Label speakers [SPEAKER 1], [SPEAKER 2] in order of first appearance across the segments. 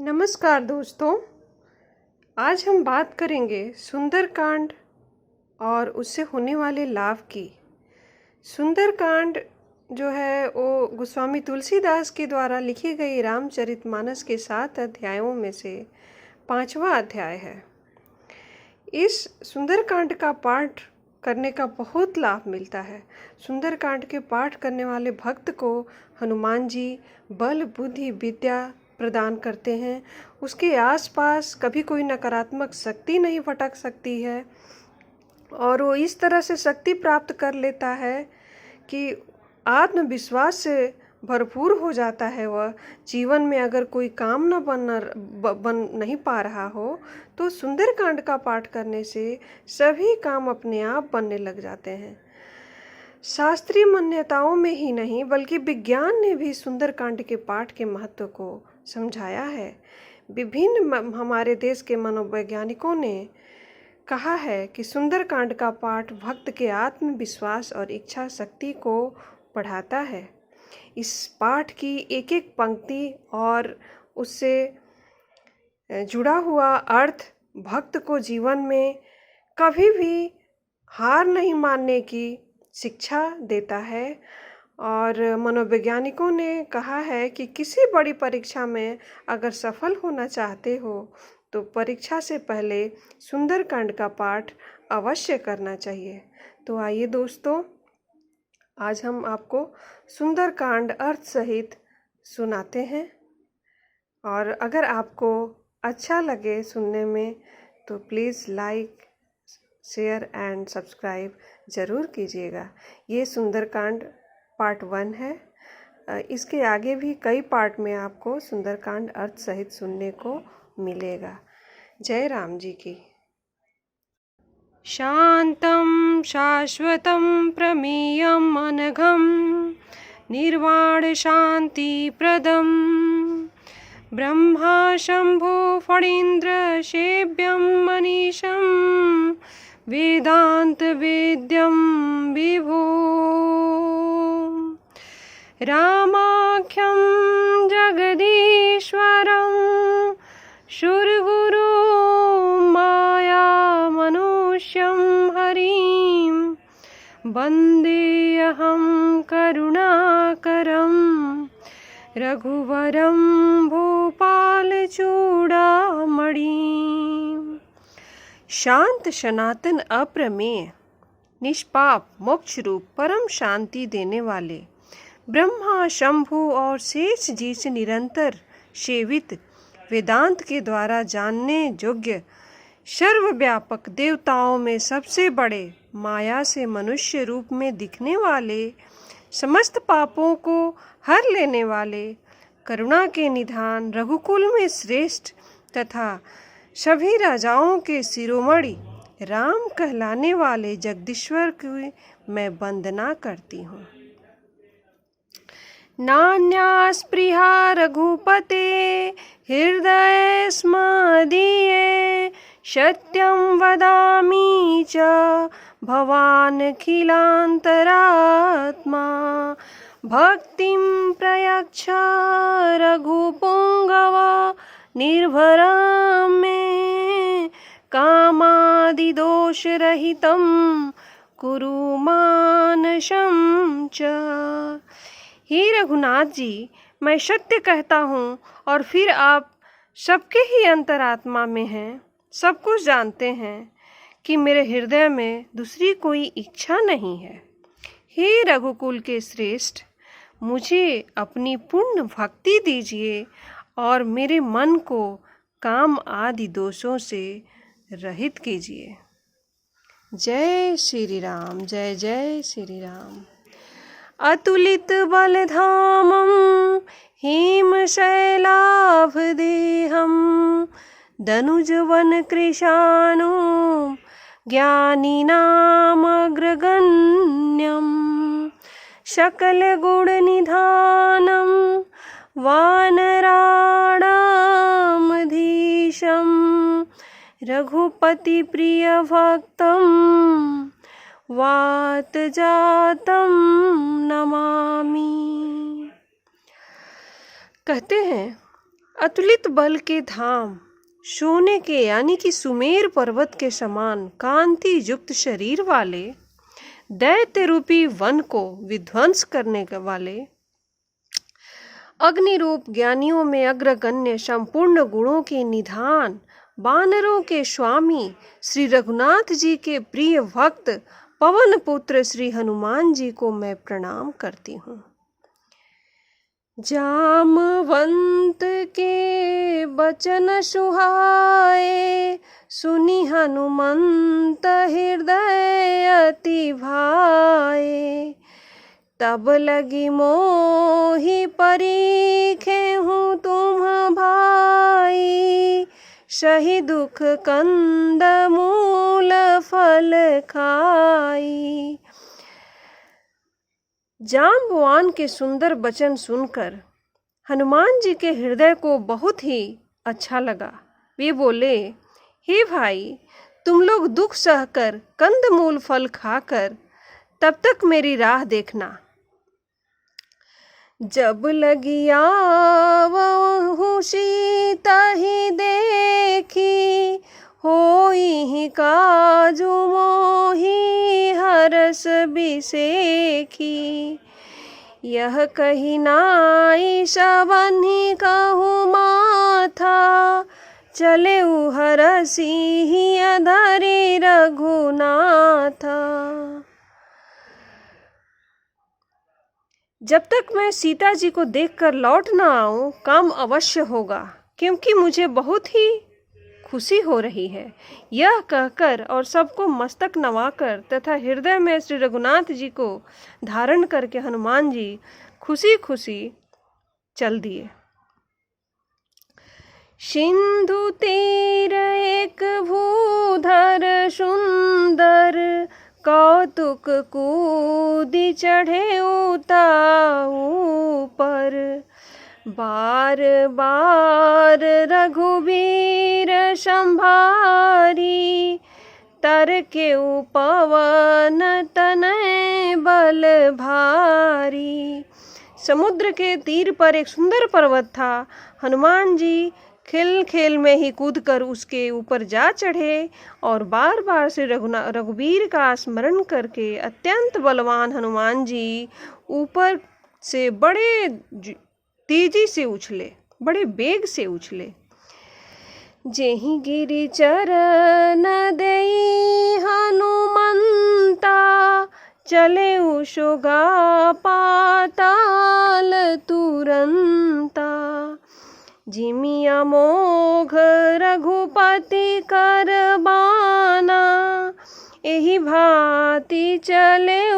[SPEAKER 1] नमस्कार दोस्तों। आज हम बात करेंगे सुंदरकांड और उससे होने वाले लाभ की। सुंदरकांड जो है वो गोस्वामी तुलसीदास के द्वारा लिखी गई रामचरितमानस के 7 अध्यायों में से 5वां अध्याय है। इस सुंदरकांड का पाठ करने का बहुत लाभ मिलता है। सुंदरकांड के पाठ करने वाले भक्त को हनुमान जी बल बुद्धि विद्या प्रदान करते हैं। उसके आसपास कभी कोई नकारात्मक शक्ति नहीं भटक सकती है और वो इस तरह से शक्ति प्राप्त कर लेता है कि आत्मविश्वास से भरपूर हो जाता है। वह जीवन में अगर कोई काम न बन नहीं पा रहा हो तो सुंदरकांड का पाठ करने से सभी काम अपने आप बनने लग जाते हैं। शास्त्रीय मान्यताओं में ही नहीं बल्कि विज्ञान ने भी सुंदरकांड के पाठ के महत्व को समझाया है। विभिन्न हमारे देश के मनोवैज्ञानिकों ने कहा है कि सुंदरकांड का पाठ भक्त के आत्मविश्वास और इच्छा शक्ति को बढ़ाता है। इस पाठ की एक एक पंक्ति और उससे जुड़ा हुआ अर्थ भक्त को जीवन में कभी भी हार नहीं मानने की शिक्षा देता है। और मनोवैज्ञानिकों ने कहा है कि किसी बड़ी परीक्षा में अगर सफल होना चाहते हो तो परीक्षा से पहले सुंदरकांड का पाठ अवश्य करना चाहिए। तो आइए दोस्तों, आज हम आपको सुंदरकांड अर्थ सहित सुनाते हैं और अगर आपको अच्छा लगे सुनने में तो please like share and subscribe ज़रूर कीजिएगा। ये सुंदरकांड पार्ट 1 है। इसके आगे भी कई पार्ट में आपको सुंदरकांड अर्थ सहित सुनने को मिलेगा। जय राम जी की। शांतं शाश्वतं प्रमेयम् अनघं निर्वाण शांतिप्रदं ब्रह्मा शंभो फणीन्द्र सेव्यं मनीषं वेदांत वेद्यं विभो रामाख्यं जगदीश्वरं शूरगुरु माया मनुष्यं हरिं वन्देऽहं करुणाकरं रघुवरं भूपालचूडामणिं। शांत सनातन अप्रमेय निष्पाप मोक्ष रूप परम शांति देने वाले ब्रह्मा शंभु और शेष जी से निरंतर सेवित वेदांत के द्वारा जानने योग्य सर्वव्यापक देवताओं में सबसे बड़े माया से मनुष्य रूप में दिखने वाले समस्त पापों को हर लेने वाले करुणा के निधान रघुकुल में श्रेष्ठ तथा सभी राजाओं के शिरोमणि राम कहलाने वाले जगदीश्वर की मैं वंदना करती हूँ। नान्या स्पृहा रघुपते हृदये स्मदीये सत्यं वदामि च भवानखिलान्तरात्मा भक्तिं प्रयच्छ रघुपुङ्गव निर्भरा मे कामादिदोषरहितं कुरु मानसं च। हे रघुनाथ जी, मैं सत्य कहता हूँ और फिर आप सबके ही अंतरात्मा में हैं, सब कुछ जानते हैं कि मेरे हृदय में दूसरी कोई इच्छा नहीं है। हे रघुकुल के श्रेष्ठ, मुझे अपनी पूर्ण भक्ति दीजिए और मेरे मन को काम आदि दोषों से रहित कीजिए। जय श्री राम। जय जय श्री राम। अतुलित बलधामं हेमशैलाभदेहं दनुजवनकृशानुं ज्ञानिनामग्रगण्यं सकलगुणनिधानं वानराणामधीशं रघुपतिप्रियभक्तं वातजातं नमामि। कहते हैं अतुलित बल के धाम, सोने के यानी कि सुमेर पर्वत के समान कांति युक्त शरीर वाले, दैत्य रूपी वन को विध्वंस करने वाले, अग्नि रूप ज्ञानियों में अग्रगण्य संपूर्ण गुणों के निधान, वानरों के स्वामी श्री रघुनाथ जी के प्रिय भक्त पवन पुत्र श्री हनुमान जी को मैं प्रणाम करती हूँ। जामवंत के बचन सुहाए, सुनि हनुमंत हृदय अति भाए। तब लगी मोहि परीखे हूँ तुम भाई, सही दुख कंद मूल फल खाई। जाम्बवान के सुंदर वचन सुनकर हनुमान जी के हृदय को बहुत ही अच्छा लगा। वे बोले, हे भाई, तुम लोग दुख सहकर कंदमूल फल खाकर तब तक मेरी राह देखना। जब लगी आवहु सीता ही देखी, होई काजु मोहि हरस बिसेखी। यह कही नाई सबन्हि कहूँ माथा, चले हरसि अधरि रघुनाथा। जब तक मैं सीता जी को देखकर लौट न आऊं, काम अवश्य होगा, क्योंकि मुझे बहुत ही खुशी हो रही है। यह कहकर और सबको मस्तक नवाकर तथा हृदय में श्री रघुनाथ जी को धारण करके हनुमान जी खुशी खुशी चल दिए। सिंधु तीर एक भूधर सुंदर, कौतुक कूदी चढ़े उताऊ पर। बार बार रघुबीर संभारी, तर के पवन तनय बल भारी। समुद्र के तीर पर एक सुंदर पर्वत था। हनुमान जी खेल खेल में ही कूदकर उसके ऊपर जा चढ़े और बार बार श्री रघुबीर का स्मरण करके अत्यंत बलवान हनुमान जी ऊपर से बड़े तेजी से उछले, बड़े बेग से उछले। जेहि गिरि चरण देई हनुमंता, चले उशोगा पाताल तुरंता। जिमि अमोघ रघुपति कर बाना, एहि भांति चले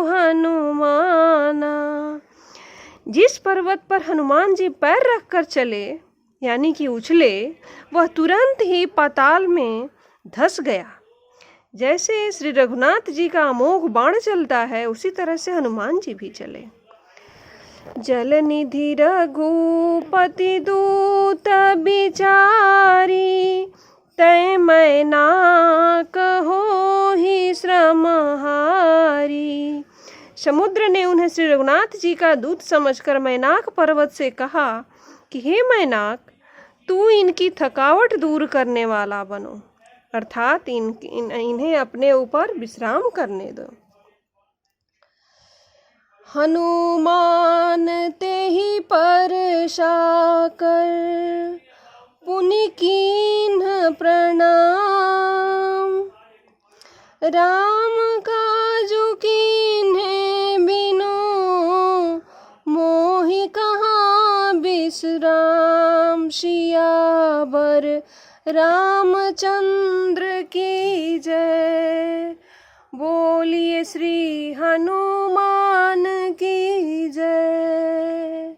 [SPEAKER 1] हनुमाना। जिस पर्वत पर हनुमान जी पैर रखकर चले यानी कि उछले, वह तुरंत ही पाताल में धंस गया। जैसे श्री रघुनाथ जी का अमोघ बाण चलता है, उसी तरह से हनुमान जी भी चले। जल निधि रघुपति दूत बिचारी, तै मैनाक होहि श्रमहारी। समुद्र ने उन्हें श्री रघुनाथ जी का दूत समझकर मैनाक पर्वत से कहा कि हे मैनाक, तू इनकी थकावट दूर करने वाला बनो, अर्थात इन्हें अपने ऊपर विश्राम करने दो। हनुमान तेहि पर साकर, पुनि कीन्ह प्रणाम। राम काजु कीन्हे बिनु, मोहि कहाँ विश्राम। सियावर रामचंद्र की जय, बोलिए श्री हनुमान की जय।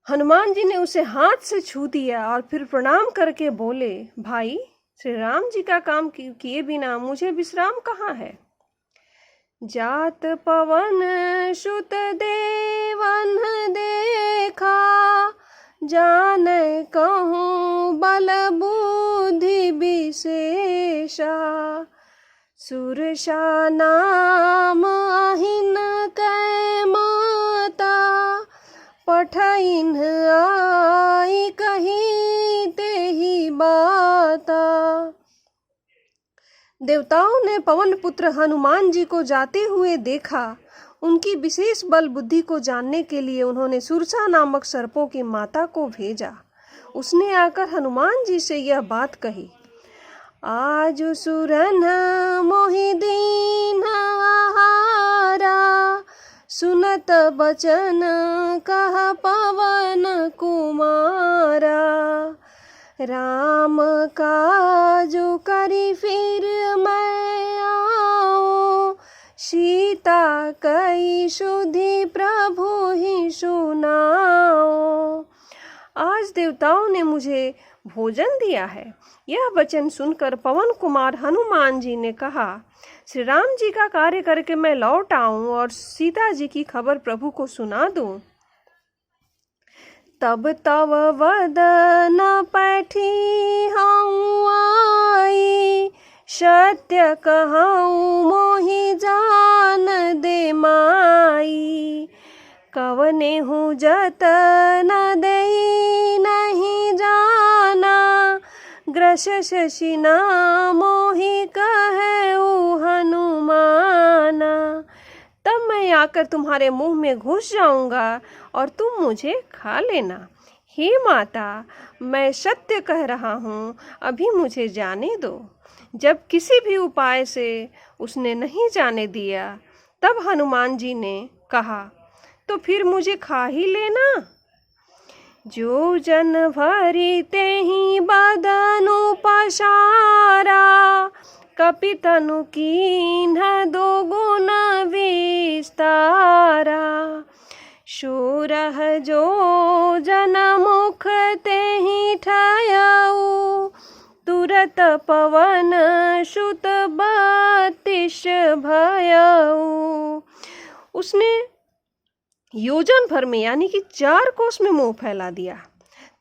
[SPEAKER 1] हनुमान जी ने उसे हाथ से छू दिया और फिर प्रणाम करके बोले, भाई, श्री राम जी का काम किए बिना मुझे विश्राम कहाँ है। जात पवन सुत देवन देखा, जाने कहूँ बल बुद्धि विशेषा। सुरसा नाम अहिन कै माता, पठइन जाई कहीं ते ही बाता। देवताओं ने पवन पुत्र हनुमान जी को जाते हुए देखा। उनकी विशेष बल बुद्धि को जानने के लिए उन्होंने सुरसा नामक सर्पों की माता को भेजा। उसने आकर हनुमान जी से यह बात कही, आज सुरन मोहि दीन आहारा, सुनत बचन कह पवन कुमारा। राम काजु करी फिर मैं आओ, सीता कई सुधि प्रभु ही सुनाओ। आज देवताओं ने मुझे भोजन दिया है। यह वचन सुनकर पवन कुमार हनुमान जी ने कहा, श्री राम जी का कार्य करके मैं लौट आऊं और सीता जी की खबर प्रभु को सुना दूं। तब तव वदन पैठी हूँ आई, सत्य कहूँ मोहि जान दे माई। कवने हूँ जतन देई नहीं जाना, ग्रस शशिना मोहि कहऊ हनुमाना। तब मैं आकर तुम्हारे मुंह में घुस जाऊंगा और तुम मुझे खा लेना। हे माता, मैं सत्य कह रहा हूँ, अभी मुझे जाने दो। जब किसी भी उपाय से उसने नहीं जाने दिया, तब हनुमान जी ने कहा, तो फिर मुझे खा ही लेना। जो जन भरी ते ही बदनु पसारा, कपितनु कीन्ह दो गुण विस्तारा। शूरह जो जन मुख ते ही ठयाऊ, तुरत पवन सुत 32 भयाऊ। उसने योजन भर में यानी कि 4 कोस में मुंह फैला दिया।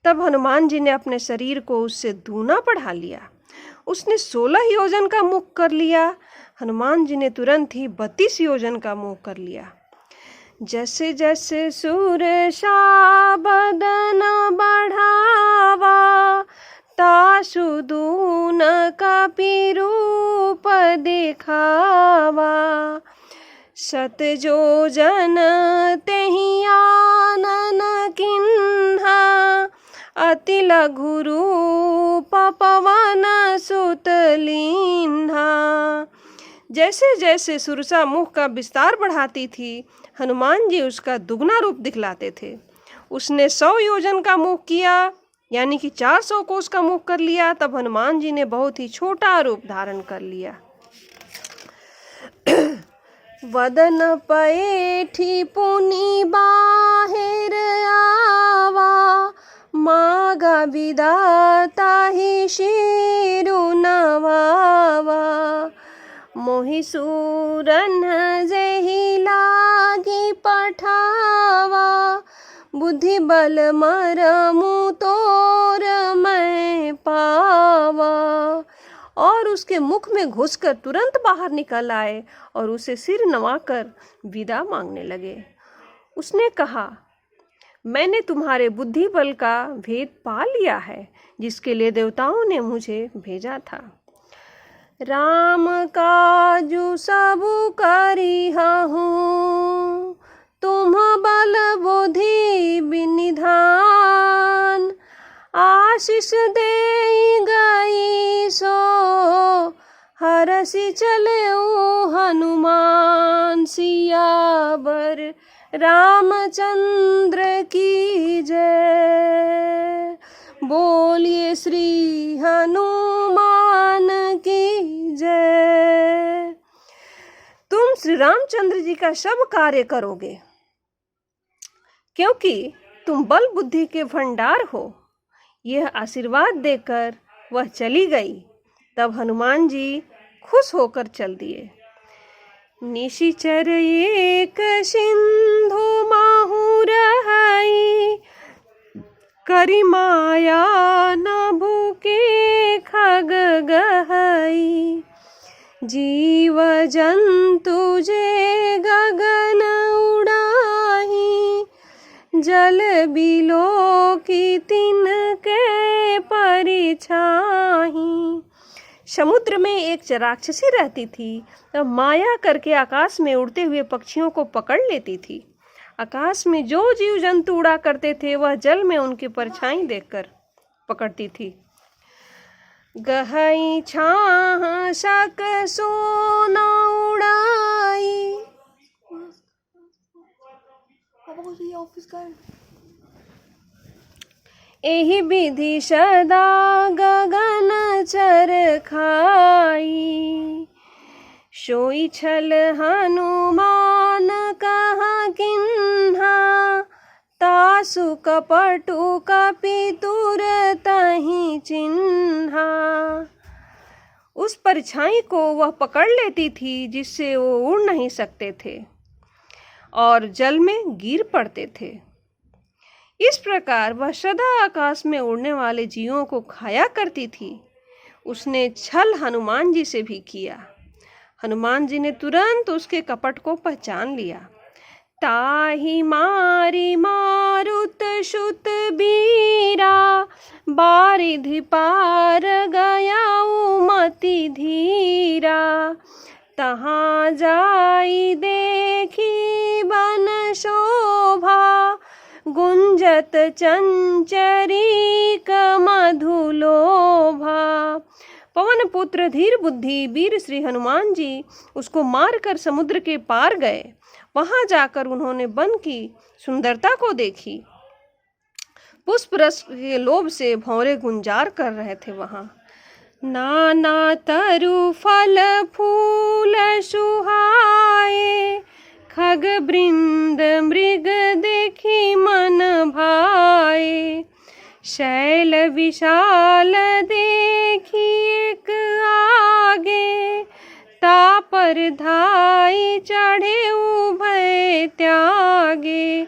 [SPEAKER 1] तब हनुमान जी ने अपने शरीर को उससे दूना बढ़ा लिया। उसने 16 योजन का मुख कर लिया। हनुमान जी ने तुरंत ही 32 योजन का मुंह कर लिया। जैसे जैसे सुरसा बदन बढ़ावा, तासु दून कपि रूप दिखावा। सत जो जन तेहि आनन किन्हा, अति लघु रूप पवन सुत लीन्हा। जैसे जैसे सुरसा मुख का विस्तार बढ़ाती थी, हनुमान जी उसका दुगना रूप दिखलाते थे। उसने 100 योजन का मुख किया यानी कि 400 कोस का मुख कर लिया। तब हनुमान जी ने बहुत ही छोटा रूप धारण कर लिया। वदन पैठी पुनि बाहिर आवा, मागा विदाता ही शिरु नवावा। मोहि सूरन जेहि लागी पठावा, बुद्धि बल मरमु तोर मैं पावा। और उसके मुख में घुसकर तुरंत बाहर निकल आए और उसे सिर नवाकर विदा मांगने लगे। उसने कहा, मैंने तुम्हारे बुद्धि बल का भेद पा लिया है, जिसके लिए देवताओं ने मुझे भेजा था। राम काजु सबु करिहूँ, तुम बल बुद्धि विनिधान। आशीष दे गई सो हरसि चले हनुमान। सियावर रामचंद्र की जय। बोलिए श्री हनुमान की जय। तुम श्री रामचंद्र जी का सब कार्य करोगे, क्योंकि तुम बल बुद्धि के भंडार हो। यह आशीर्वाद देकर वह चली गई। तब हनुमान जी खुश होकर चल दिए। निशिचर एक सिंधु माहू रहाई, करी माया न भूके खग गहाई। जीव जंतु जे गगन उड़ाही, जल बिलो की तिनके परिछाही। समुद्र में एक राक्षसी रहती थी। तब माया करके आकाश में उड़ते हुए पक्षियों को पकड़ लेती थी। आकाश में जो जीव जंतु उड़ा करते थे वह जल में उनकी परछाई देखकर पकड़ती थी। गहई छाह शक सोना उड़ाई। एहि विधि सदा गगन चर खाई। सोई छल हनुमान कहाँ किन्हा, तासु कपटु कपितुर तहि चिन्हा। उस परछाई को वह पकड़ लेती थी जिससे वो उड़ नहीं सकते थे और जल में गिर पड़ते थे। इस प्रकार वह सदा आकाश में उड़ने वाले जीवों को खाया करती थी। उसने छल हनुमान जी से भी किया। हनुमान जी ने तुरंत उसके कपट को पहचान लिया। ताहि मारी मारुत सुत बीरा, बारिधि पार गया मति धीरा। तहाँ जाई देखी बन शोभा, गुंजत चंचरीक मधुलोभा। पवन पुत्र धीर बुद्धि वीर श्री हनुमान जी उसको मारकर समुद्र के पार गए। वहां जाकर उन्होंने वन की सुंदरता को देखी। पुष्प रस के लोभ से भंवरे गुंजार कर रहे थे। वहां नाना तरु फल फूल सुहाए, खग वृंद मृग देखी मन भाए। शैल विशाल देखी एक आगे, तापर धाई चढ़े उभय त्यागे।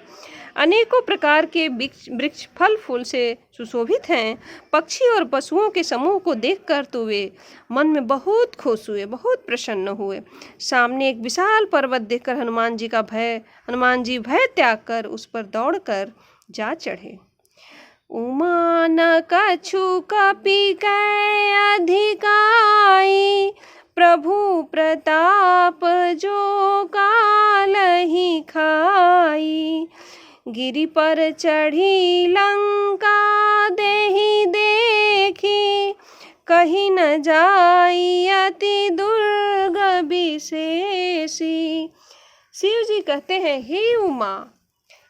[SPEAKER 1] अनेकों प्रकार के वृक्ष फल फूल से सुशोभित हैं। पक्षी और पशुओं के समूह को देखकर तो वे मन में बहुत खुश हुए, बहुत प्रसन्न हुए। सामने एक विशाल पर्वत देखकर हनुमान जी भय त्याग कर उस पर दौड़कर जा चढ़े। उमा न कछु कपि कै अधिकाई, प्रभु प्रताप जो कालहि खाई। गिरि पर चढ़ी लंका देहि देखी, कहीं न जाई अति दुर्ग विशेषी। शिव जी कहते हैं, हे उमा,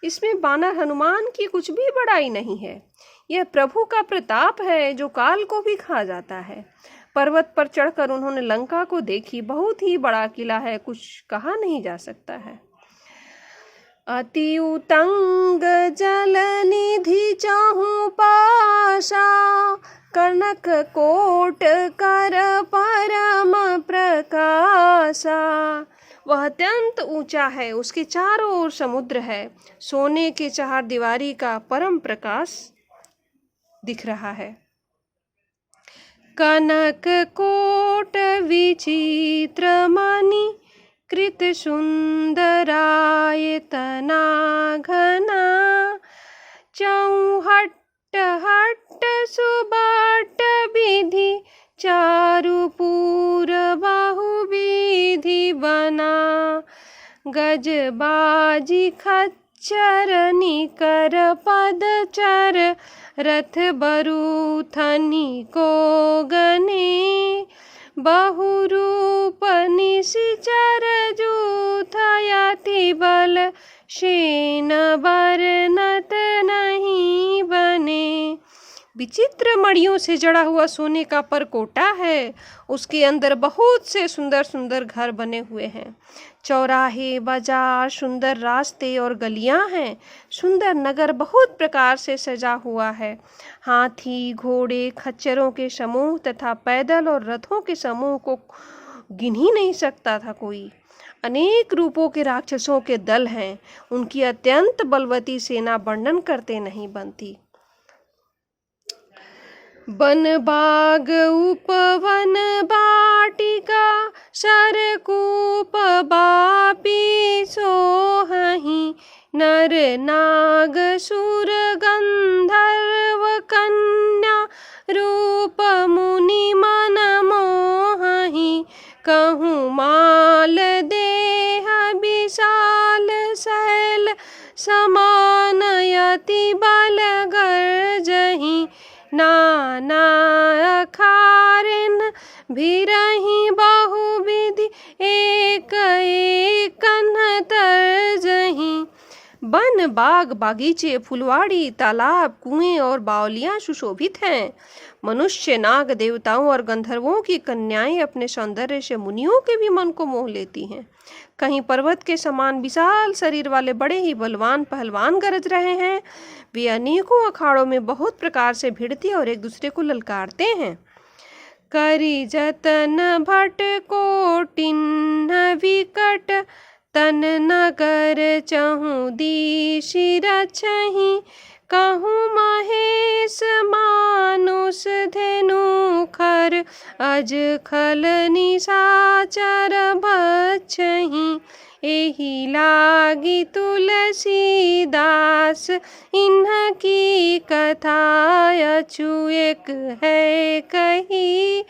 [SPEAKER 1] इसमें बानर हनुमान की कुछ भी बड़ाई नहीं है। यह प्रभु का प्रताप है जो काल को भी खा जाता है। पर्वत पर चढ़कर उन्होंने लंका को देखी। बहुत ही बड़ा किला है, कुछ कहा नहीं जा सकता है। अति उतंग जल निधि चाहु पाशा, कनक कोट कर परम प्रकाशा। वह अत्यंत ऊंचा है, उसके चारों ओर समुद्र है। सोने के चार दीवारी का परम प्रकाश दिख रहा है। कनक कोट विचित्र मणि, कृत सुंदराय तना घना। चौहट्ट हट्ट सुबट विधि, चारुपुर बहुविधि बना। गजबाजी खच्चर निकर पदचर, रथ बरूथनी को गने। बहुरूप निशिचर जूथ यति बल, शेन बरनत नहीं बने। विचित्र मणियों से जड़ा हुआ सोने का परकोटा है। उसके अंदर बहुत से सुंदर सुंदर घर बने हुए हैं। चौराहे, बाजार, सुंदर रास्ते और गलियां हैं। सुंदर नगर बहुत प्रकार से सजा हुआ है। हाथी, घोड़े, खच्चरों के समूह तथा पैदल और रथों के समूह को गिन ही नहीं सकता था कोई। अनेक रूपों के राक्षसों के दल हैं। उनकी अत्यंत बलवती सेना वर्णन करते नहीं बनती। बन बाग उपवन बाटिका, सरकूप बापी सोहहि। नर नाग सुर गंधर्व कन्या रूप मुनि मन मोहहि। कहूँ माल देह विशाल शैल समान यति बल गर्जहि। नाना अखारिन भिरहि बहुविधि एक एक तर्जहि। वन बाग बागीचे फुलवाड़ी तालाब कुएं और बावलियां सुशोभित हैं। मनुष्य नाग देवताओं और गंधर्वों की कन्याएं अपने सौंदर्य से मुनियों के भी मन को मोह लेती हैं। कहीं पर्वत के समान विशाल शरीर वाले बड़े ही बलवान पहलवान गरज रहे हैं। वे अनेकों अखाड़ों में बहुत प्रकार से भिड़ते और एक दूसरे को ललकारते हैं। करी जतन भट कोटिन विकट तन नगर चहु दिशि रछहि। कहूँ महेश मानुष धेनु खर अज खल निशाचर बछहि। एहि लागी तुलसीदास इन्ह की कथा अछूएक है कही।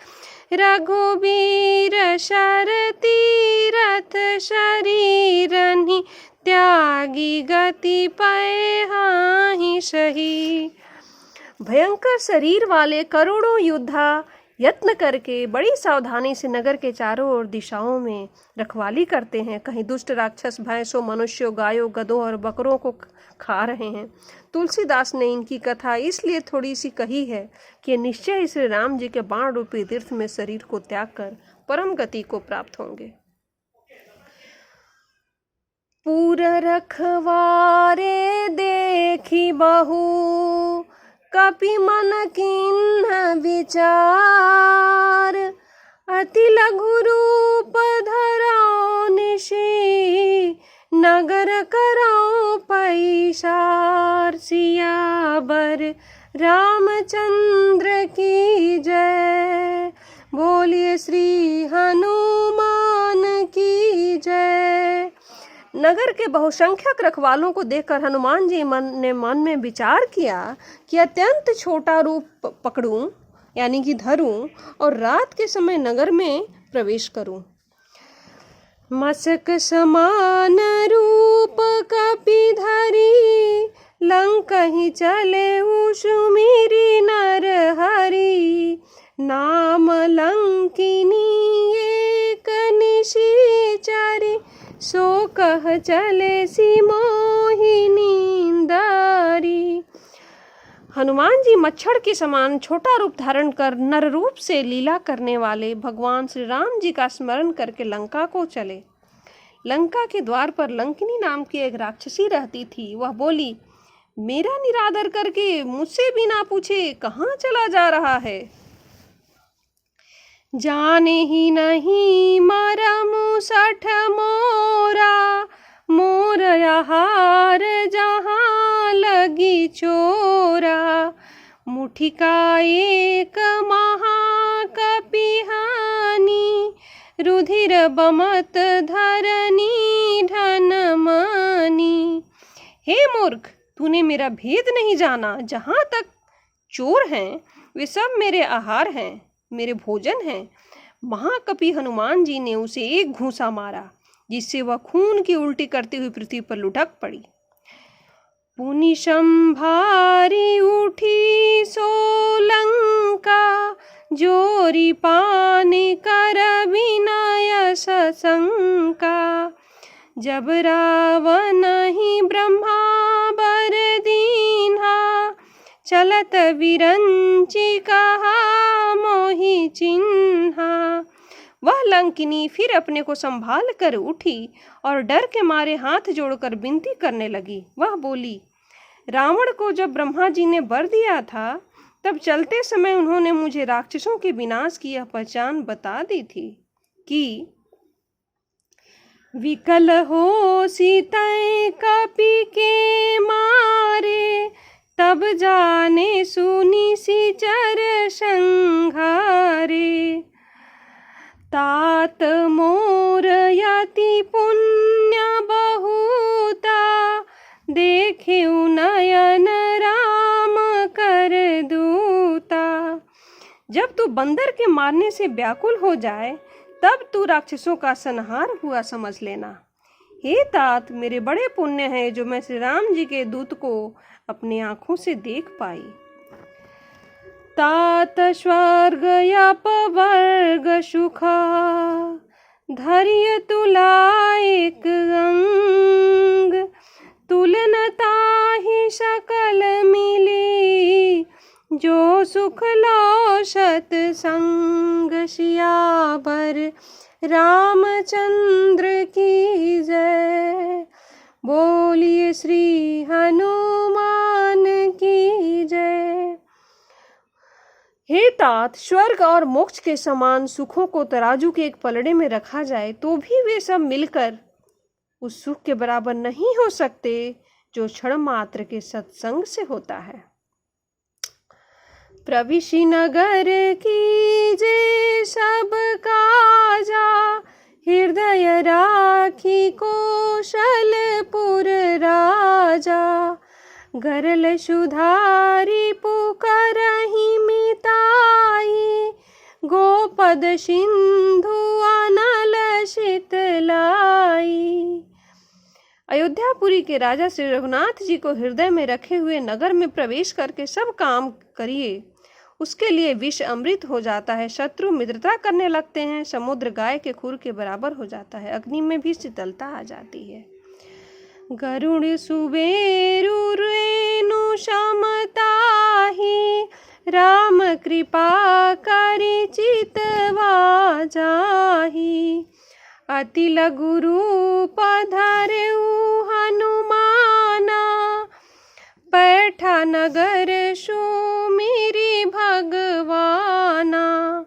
[SPEAKER 1] रघुबीर शर तीरथ शरीरनि त्यागी गति पै हाहि सही। भयंकर शरीर वाले करोड़ों योद्धा यत्न करके बड़ी सावधानी से नगर के चारों ओर दिशाओं में रखवाली करते हैं। कहीं दुष्ट राक्षस भैंसों मनुष्यों गायों गधों और बकरों को खा रहे हैं। तुलसीदास ने इनकी कथा इसलिए थोड़ी सी कही है कि निश्चय श्री राम जी के बाण रूपी तीर्थ में शरीर को त्याग कर परम गति को प्राप्त होंगे। पूर रखवारे देखी बहु कपि मन किन्ह विचार। अति लघु रूप धरौ निशि नगर करौ पैसार। सियावर रामचंद्र की जय। बोलिए श्री हनुमान की जय। नगर के बहुसंख्यक रखवालों को देखकर हनुमान जी ने मन में विचार किया कि अत्यंत छोटा रूप पकड़ूं यानी कि धरूं और रात के समय नगर में प्रवेश करूं। मशक समान रूप कपि धरी लंकहि चले सुमिरि नर हरि। नाम लंकिनी एक निशिचरी सो कह चले सी मोहिनी दारी। हनुमान जी मच्छर के समान छोटा रूप धारण कर नर रूप से लीला करने वाले भगवान श्री राम जी का स्मरण करके लंका को चले। लंका के द्वार पर लंकिनी नाम की एक राक्षसी रहती थी। वह बोली, मेरा निरादर करके मुझसे बिना पूछे कहाँ चला जा रहा है। जाने ही नहीं मरम सठ मोरा मोर आहार जहाँ लगी चोरा। मुठिका एक महाकपिहानी रुधिर बमत धरनी धन मानी। हे मूर्ख, तूने मेरा भेद नहीं जाना। जहाँ तक चोर हैं वे सब मेरे आहार हैं, मेरे भोजन हैं। महाकपि हनुमान जी ने उसे एक घूंसा मारा जिससे वह खून की उल्टी करती हुई पृथ्वी पर लुढ़क पड़ी। पुनि संभारी उठी सोलंका जोरी पानी कर विनय सशंका। जब रावण ही ब्रह्मा बर दीन्हा चलत विरंची कहा मोहि चिन्हा। वह लंकिनी फिर अपने को संभाल कर उठी और डर के मारे हाथ जोड़कर विनती करने लगी। वह बोली, रावण को जब ब्रह्मा जी ने वर दिया था तब चलते समय उन्होंने मुझे राक्षसों के विनाश की यह पहचान बता दी थी कि विकल हो सीतै कपि के मारे तब जाने सुनी सिचर संघारे। तात मोर यति पुण्य बहुता जब तू बंदर के मारने से व्याकुल हो जाए तब तू राक्षसों का संहार हुआ समझ लेना। हे तात, मेरे बड़े पुण्य हैं जो मैं श्री राम जी के दूत को अपनी आंखों से देख पाई। तात स्वर्ग अपवर्ग सुखा धैर्य तुला एक अंग, तुलनता ही सकल मिली जो सुख लो सतसंग। सियावर रामचंद्र की जय, बोलिए श्री हनुमान की जय। हे तात, स्वर्ग और मोक्ष के समान सुखों को तराजू के एक पलड़े में रखा जाए तो भी वे सब मिलकर उस सुख के बराबर नहीं हो सकते जो क्षण मात्र के सत्संग से होता है। प्रविशि नगर कीजे सब काजा, हृदय राखी कौशलपुर राजा। गरल सुधारी पुकारहि मिताई, गोपद सिंधु अनल शीतलाई। अयोध्यापुरी के राजा श्री रघुनाथ जी को हृदय में रखे हुए नगर में प्रवेश करके सब काम करिए, उसके लिए विष अमृत हो जाता है, शत्रु मित्रता करने लगते हैं, समुद्र गाय के खुर के बराबर हो जाता है, अग्नि में भी शीतलता आ जाती है। गरुड़ सुबेरु रेणु समताही, राम कृपा करि चितवा जाहि। अति लघु रूप धरऊ हनुमाना, पैठा नगर सुमिरि भगवाना।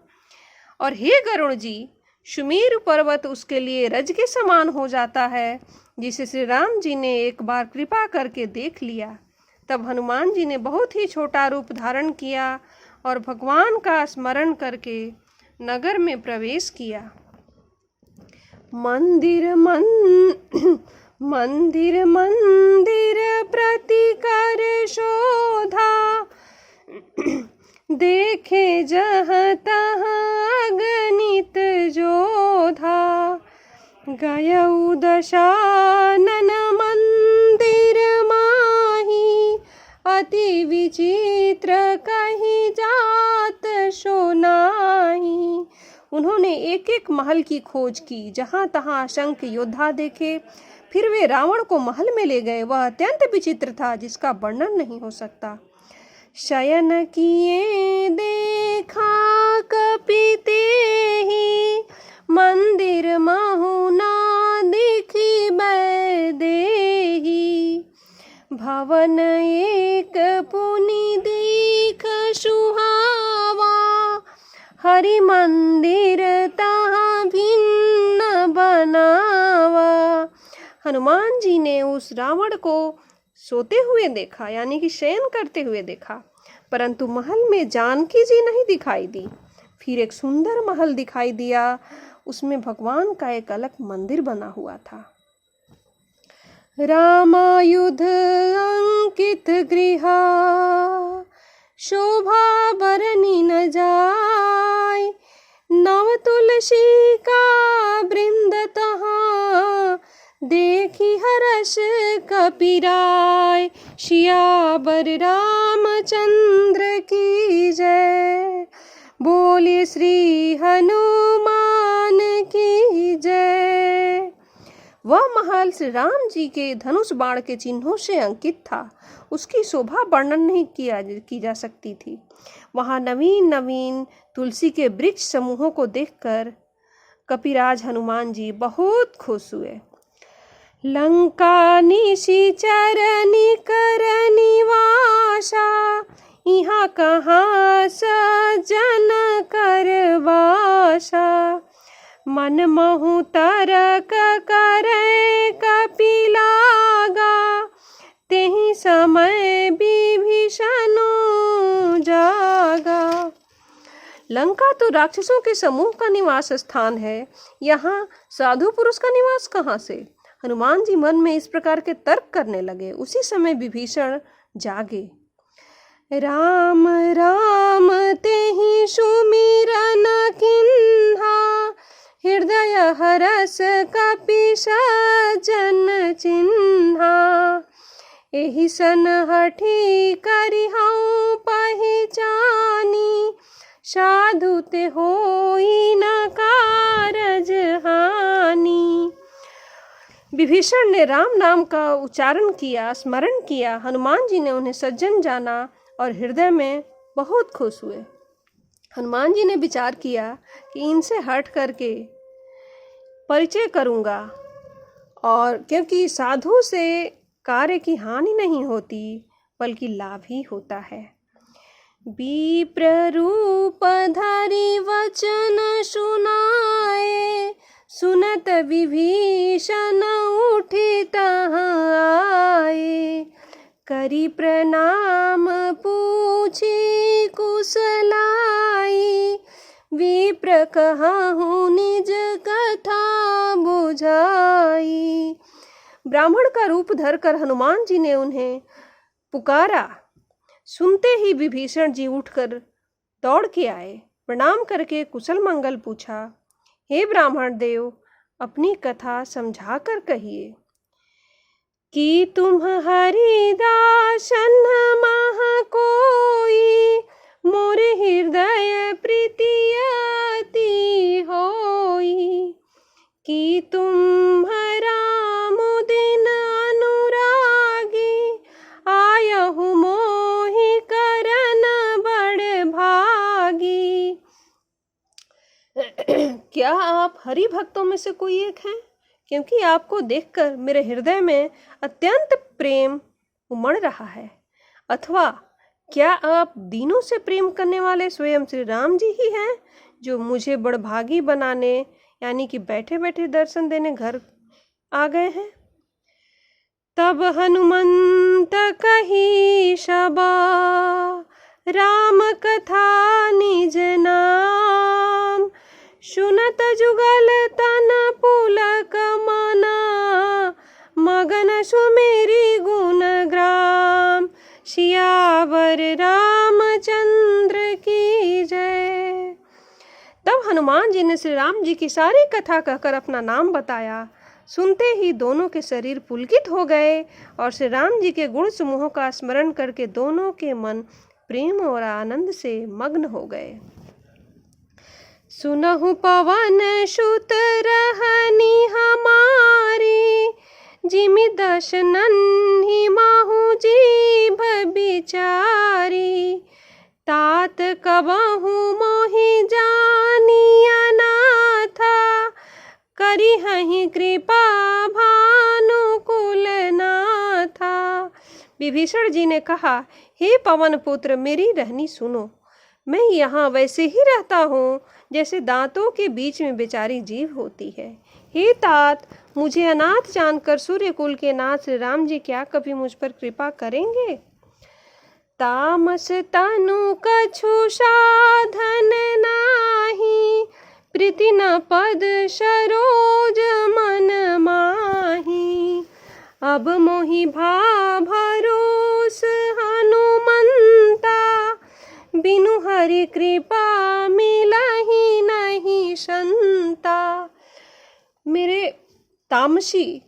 [SPEAKER 1] और हे गरुड़ जी, सुमेरु पर्वत उसके लिए रज के समान हो जाता है, जिसे श्री राम जी ने एक बार कृपा करके देख लिया। तब हनुमान जी ने बहुत ही छोटा रूप धारण किया और भगवान का स्मरण करके नगर में प्रवेश किया। मंदिर मंदिर प्रति कर शोधा, देखे जहाँ तहाँ अगणित जोधा। गयऊ दशानन मंदिर माही, अति विचित्र कही जात सोनाही। उन्होंने एक एक महल की खोज की, जहाँ तहाँ असंख्य योद्धा देखे, फिर वे रावण को महल में ले गए। वह अत्यंत विचित्र था, जिसका वर्णन नहीं हो सकता। शयन किए देखा कपिते ही, मंदिर महुना दिखी बैदेही। भवन एक पुनि दीख सुहावा, हरि मंदिर तहाँ भिन्न बनावा। हनुमान जी ने उस रावण को सोते हुए देखा, यानी कि शयन करते हुए देखा, परंतु महल में जानकी जी नहीं दिखाई दी। फिर एक सुंदर महल दिखाई दिया, उसमें भगवान का एक अलग मंदिर बना हुआ था। रामायुध अंकित गृहा, शोभा बरनी न जाय। नव तुलसी का वृंद तहाँ, देखी हर्ष कपिराय। सियावर रामचंद्र की जय, बोलिए श्री हनुमान की जय। वह महल श्री राम जी के धनुष बाण के चिन्हों से अंकित था, उसकी शोभा वर्णन नहीं की जा सकती थी। वहां नवीन नवीन तुलसी के वृक्ष समूहों को देखकर कपिराज हनुमान जी बहुत खुश हुए। लंका निशिचर निकर निवासा, यहाँ कहाँ सजन करवासा। मन महु तरक करे कपिलागा, तेहि समय विभीषण जागा। लंका तो राक्षसों के समूह का निवास स्थान है, यहाँ साधु पुरुष का निवास कहाँ से? हनुमान जी मन में इस प्रकार के तर्क करने लगे। उसी समय विभीषण जागे। राम राम तेहि सुमिरन किन्हा, हृदय हरस कपि सज्जन चिन्हा। एहि सन हठी करिहउँ पहिचानी, साधु ते होई न कारज हानि। विभीषण ने राम नाम का उच्चारण किया, स्मरण किया। हनुमान जी ने उन्हें सज्जन जाना और हृदय में बहुत खुश हुए। हनुमान जी ने विचार किया कि इनसे हट करके परिचय करूंगा, और क्योंकि साधु से कार्य की हानि नहीं होती बल्कि लाभ ही होता है। विप्र रूप धरि वचन सुनाए, सुनत विभीषण उठि तहाँ आए। करि प्रणाम पूछि कुशलाई, विप्र कहहुँ निज कथा बुझाई। ब्राह्मण का रूप धरकर हनुमान जी ने उन्हें पुकारा। सुनते ही विभीषण जी उठकर दौड़ के आए, प्रणाम करके कुशल मंगल पूछा। हे ब्राह्मण देव, अपनी कथा समझा कर कहिए कि तुम हरिदासन मह कोई, मोरे हृदय प्रीति अति होई। कि तुम राम दिन अनुरागी, आयहु मोहि करन बड़ भागी। क्या आप हरि भक्तों में से कोई एक हैं? क्योंकि आपको देखकर मेरे हृदय में अत्यंत प्रेम उमड़ रहा है। अथवा क्या आप दीनों से प्रेम करने वाले स्वयं श्री राम जी ही हैं, जो मुझे बड़भागी बनाने यानी कि बैठे बैठे दर्शन देने घर आ गए हैं? तब हनुमंत कही सबा, राम कथा निज नाम। सुनत जुगल तन पुलक मना, मगन सुमेरी गुण ग्राम। सियावर रामचंद्र की जय। तब हनुमान जी ने श्री राम जी की सारी कथा कहकर अपना नाम बताया। सुनते ही दोनों के शरीर पुलकित हो गए और श्री राम जी के गुण समूहों का स्मरण करके दोनों के मन प्रेम और आनंद से मग्न हो गए। सुनहु पवन सुत रहनी हमारी, जिमि दस नन्ही माहु जीभ बिचारी। तात कबहु मोहि जानी अनाथा, करिहहि कृपा भानुकुल नाथा। विभीषण जी ने कहा, हे पवन पुत्र, मेरी रहनी सुनो। मैं यहाँ वैसे ही रहता हूँ जैसे दांतों के बीच में बेचारी जीभ होती है। हे तात, मुझे अनाथ जानकर सूर्यकुल के नाथ श्री राम जी क्या कभी मुझ पर कृपा करेंगे? तामस तनु कछु साधन नाही, प्रीति न पद सरोज मन माही। अब मोहि भा भरोस हनुमंता, बिनु हरि कृपा मिलहि नहीं संता। मेरे तामसी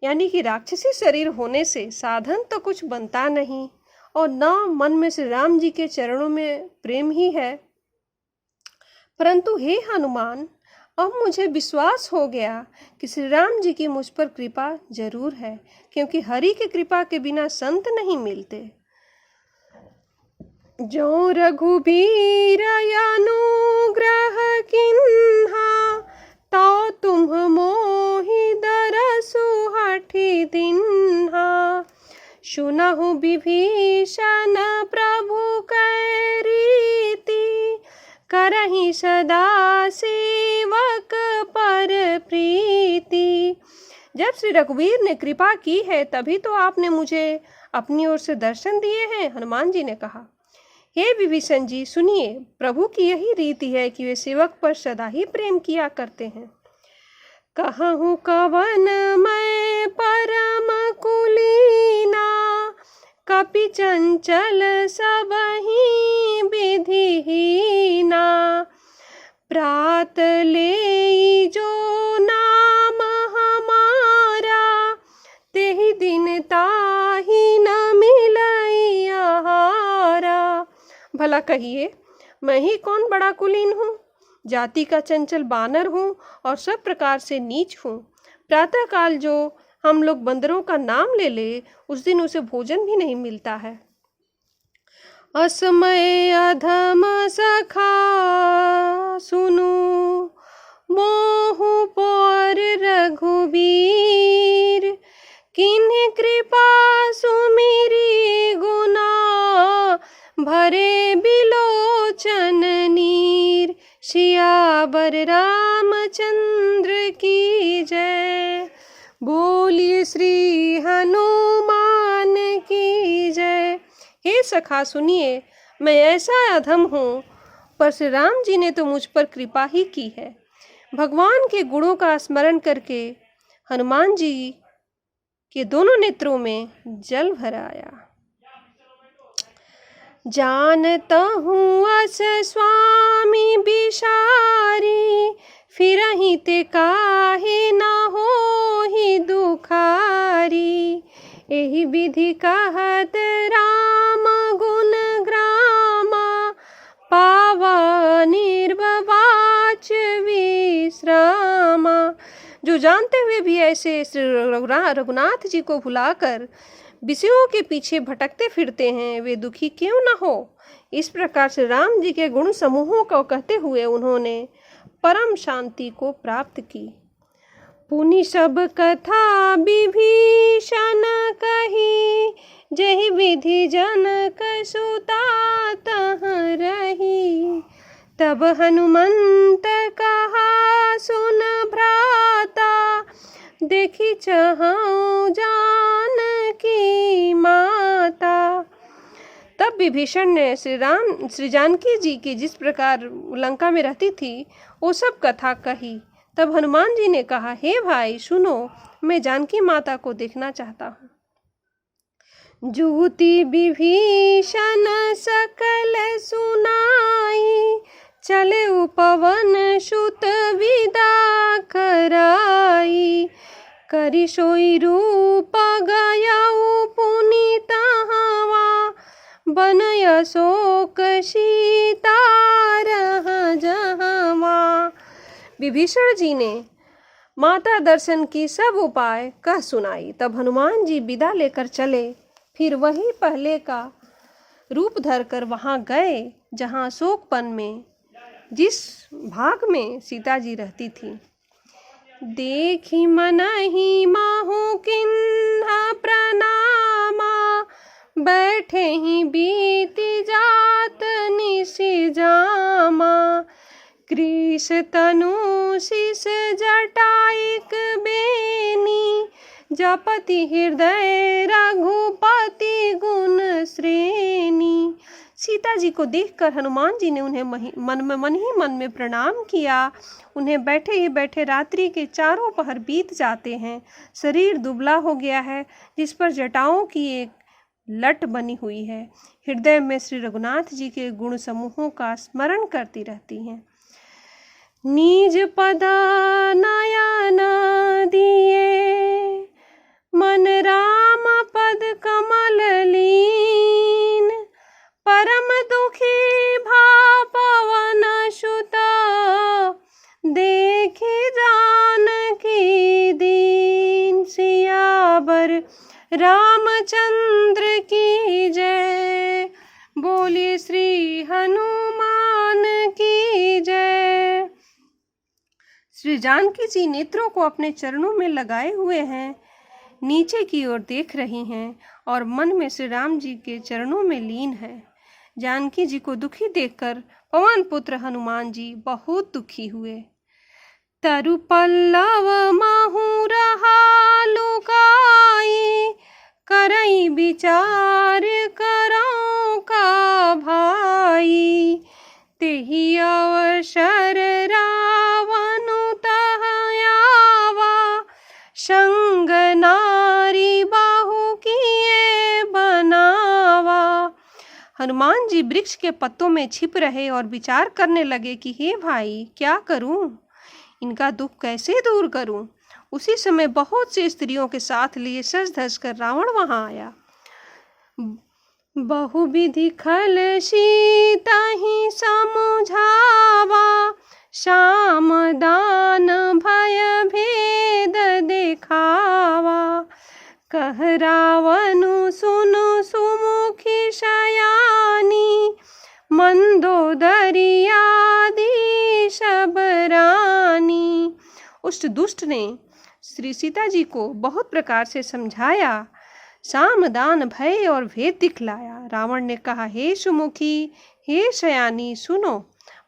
[SPEAKER 1] यानी कि राक्षसी शरीर होने से साधन तो कुछ बनता नहीं, और न मन में श्री राम जी के चरणों में प्रेम ही है। परंतु हे हनुमान, अब मुझे विश्वास हो गया कि श्री राम जी की मुझ पर कृपा जरूर है, क्योंकि हरि की कृपा के बिना संत नहीं मिलते। जो रघुबीर अनुग्रह किन्हा, तो तुम मोहि दरसु हठि दिन्हा। सुनहु विभीषण प्रभु कै रीति, करहि सदा सेवक पर प्रीति। जब श्री रघुवीर ने कृपा की है तभी तो आपने मुझे अपनी ओर से दर्शन दिए हैं। हनुमान जी ने कहा, हे विभीषण जी, सुनिए, प्रभु की यही रीति है कि वे सेवक पर सदा ही प्रेम किया करते हैं। कहूँ कवन मैं परम कुलीना, कपि चंचल सबहि विधिहीना, प्रात ले जो नाम हमारा, तेहि दिन ताहि न मिलई आहारा। भला कहिए, मैं ही कौन बड़ा कुलीन हूँ? जाति का चंचल बानर हूँ और सब प्रकार से नीच हूँ। प्रातःकाल जो हम लोग बंदरों का नाम ले ले, उस दिन उसे भोजन भी नहीं मिलता है। असमय अधम सखा सुनु, मोहु पर रघुवीर, किन्हीं कृपा सुमिरी गुना, भरे बिलोचन नीर। सियावर रामचंद्र की जय, बोलिए श्री हनुमान की जय। हे सखा सुनिए, मैं ऐसा अधम हूँ, पर श्री राम जी ने तो मुझ पर कृपा ही की है। भगवान के गुणों का स्मरण करके हनुमान जी के दोनों नेत्रों में जल भर आया। जानता हूँ अस स्वामी बिसारी, फिरहि ते काहे न होहि दुखारी। एहि विधि कहत राम गुण ग्रामा, पावा निर्वाच विश्रामा। जो जानते हुए भी ऐसे श्री रघुनाथ जी को भुलाकर विषयों के पीछे भटकते फिरते हैं, वे दुखी क्यों न हो। इस प्रकार से राम जी के गुण समूहों को कहते हुए उन्होंने परम शांति को प्राप्त की। पुनि सब कथा विभीषण कही, जहि विधि जनक सुता तह रही। तब हनुमंत कहा सुन भ्राता, देखी चहु जानकी माता। तब विभीषण ने श्री जानकी जी की जिस प्रकार लंका में रहती थी वो सब कथा कही। तब हनुमान जी ने कहा, हे भाई सुनो, मैं जानकी माता को देखना चाहता हूँ। जूति विभीषण सकल सुनाई, चले उपवन सुत विदा कराई। करि सोई रूप गयउ पुनीत हवा, बन अशोक सीता रह जहवा। विभीषण जी ने माता दर्शन की सब उपाय कह सुनाई। तब हनुमान जी विदा लेकर चले, फिर वही पहले का रूप धरकर वहां गए जहां अशोकवन में जिस भाग में सीता जी रहती थी। देखी मनहि माहु किन्हा प्रणामा, बैठे ही बीती जात निशि जामा। कृष तनु शिष जटाइक बेनी, जपति हृदय रघुपति गुण श्रेणी। सीता जी को देखकर हनुमान जी ने उन्हें मन में प्रणाम किया। उन्हें बैठे ही बैठे रात्रि के चारों पहर बीत जाते हैं। शरीर दुबला हो गया है, जिस पर जटाओं की एक लट बनी हुई है। हृदय में श्री रघुनाथ जी के गुण समूहों का स्मरण करती रहती हैं। निज पद नयन दिए, मन राम पद कमल लीन। परम दुखी भा पवन सुता, देखे जानकी दीन। सियावर रामचंद्र की जय, बोलिए श्री हनुमान की जय। श्री जानकी जी नेत्रों को अपने चरणों में लगाए हुए हैं, नीचे की ओर देख रही हैं और मन में श्री राम जी के चरणों में लीन है। जानकी जी को दुखी देखकर पवन पुत्र हनुमान जी बहुत दुखी हुए। तरु पल्लव माहु रहा लुकाई, करई विचार करौ का भाई। तेहि अवसर रावण तह आवा, संग नारी बाहु किए बना। हनुमान जी वृक्ष के पत्तों में छिप रहे और विचार करने लगे कि हे भाई, क्या करूं, इनका दुख कैसे दूर करूं। उसी समय बहुत सी स्त्रियों के साथ लिए सज धज कर रावण वहां आया। बहुविधि खल सीता ही समुझावा, श्याम दान भय भेद देखावा। कह रावनु सुनु सुमुखी शयानी, मंदोदरी आदि सब रानी। उस दुष्ट ने श्री सीता जी को बहुत प्रकार से समझाया, साम दान भय और भेद दिखलाया। रावण ने कहा, हे सुमुखी, हे शयानी, सुनो,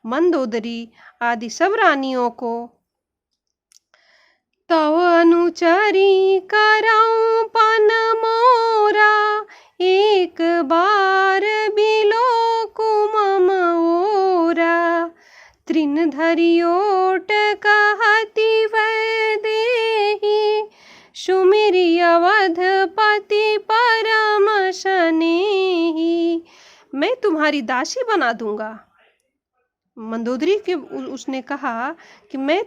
[SPEAKER 1] मंदोदरी आदि सब रानियों को तव अनुचरी करऊं पन मोरा, एक बार बिलो कुमम ओरा। तृण धरियोट कहती वै देही, सुमिरि अवधपति परम स्नेही। मैं तुम्हारी दासी बना दूंगा। मंदोदरी के उसने कहा कि मैं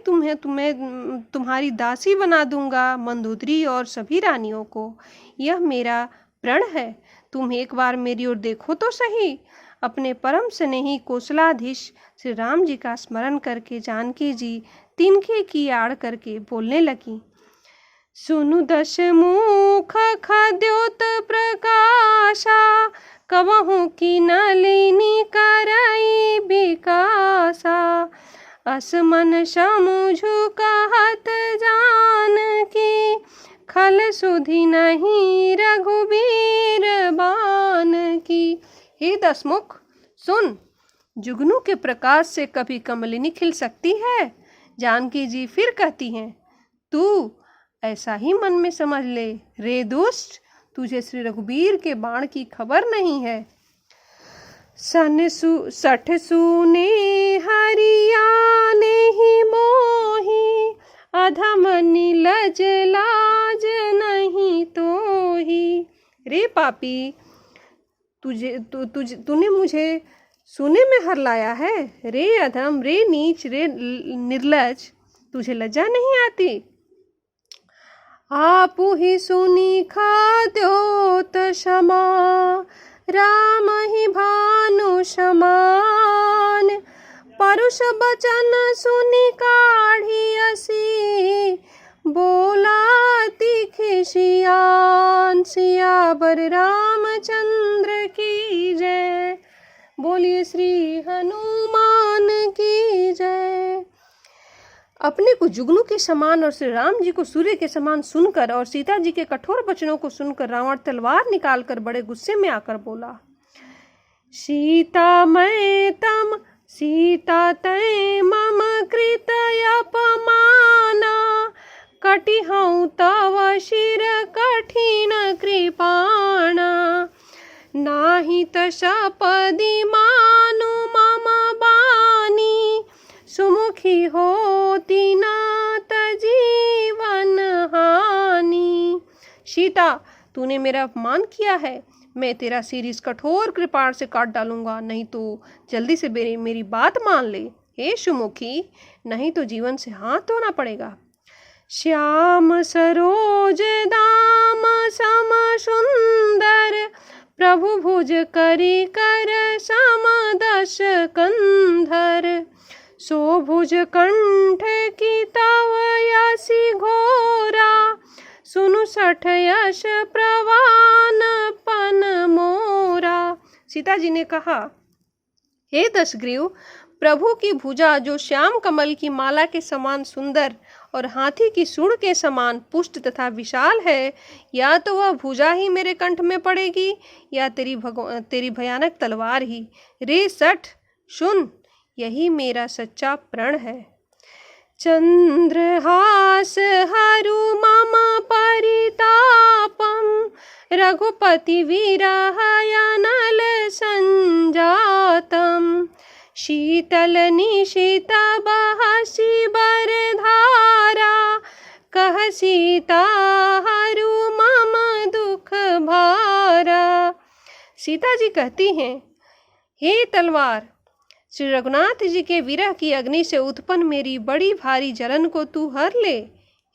[SPEAKER 1] तुम्हारी दासी बना दूंगा, मंदोदरी और सभी रानियों को। यह मेरा प्रण है। तुम एक बार मेरी ओर देखो तो सही। अपने परम स्नेही कौशलाधीश श्री राम जी का स्मरण करके जानकी जी तिनके की आड़ करके बोलने लगी, सुनु दश मुख खद्योत प्रकाशा, कबहु की नलिनी करई विकासा। असमन समुझु कहत जानकी, खल सुधि नहीं रघुबीर बान की। हे दसमुख, सुन, जुगनू के प्रकाश से कभी कमलिनी खिल सकती है। जानकी जी फिर कहती हैं, तू ऐसा ही मन में समझ ले। रे दुष्ट, तुझे श्री रघुबीर के बाण की खबर नहीं है। सठ सूने हरियाने ही मोही, अधम नीलज लाज नहीं तोही। रे पापी, तूने मुझे सूने में हर लाया है। रे अधम, रे नीच, रे निर्लज, तुझे लज्जा नहीं आती। आपु ही सुनी खाद्योत क्षमा, राम ही भानु समान। परुष बचन सुनी काढ़ी असी, बोला तीखे सियान। सियावर रामचंद्र की जय। बोलिए श्री हनुमान की जय। अपने को जुगनू के समान और श्री राम जी को सूर्य के समान सुनकर और सीता जी के कठोर वचनों को सुनकर रावण तलवार निकालकर बड़े गुस्से में आकर बोला, सीता मैं तम सीता तै मम कृत अपमाना, कटिहउँ तव शिर कठिन कृपाणा। नाही त सपदि मानु मम बानी, सुमुखी होती नात जीवन हानि। सीता, तूने मेरा अपमान किया है। मैं तेरा सिर इस कठोर कृपाण से काट डालूंगा, नहीं तो जल्दी से मेरी बात मान ले। हे सुमुखी, नहीं तो जीवन से हाथ धोना पड़ेगा। श्याम सरोज दाम सम सुंदर, प्रभु भुज करी कर सम दश कंधर। सो भुज कंठ की तव यसी घोरा, सुनु सठ यश प्रवान पन मोरा। सीता जी ने कहा, हे दशग्रीव, प्रभु की भुजा जो श्याम कमल की माला के समान सुंदर और हाथी की सूंड के समान पुष्ट तथा विशाल है, या तो वह भुजा ही मेरे कंठ में पड़ेगी या तेरी भयानक तलवार ही। रे सठ, सुन, यही मेरा सच्चा प्रण है। चंद्रहास हरु मम परितापम, रघुपति विरह अनल संजातम। शीतल निशित बहसी बरधारा, कह सीता हरु मम दुख भारा। सीता जी कहती हैं, हे तलवार, श्री रघुनाथ जी के विरह की अग्नि से उत्पन्न मेरी बड़ी भारी जलन को तू हर ले।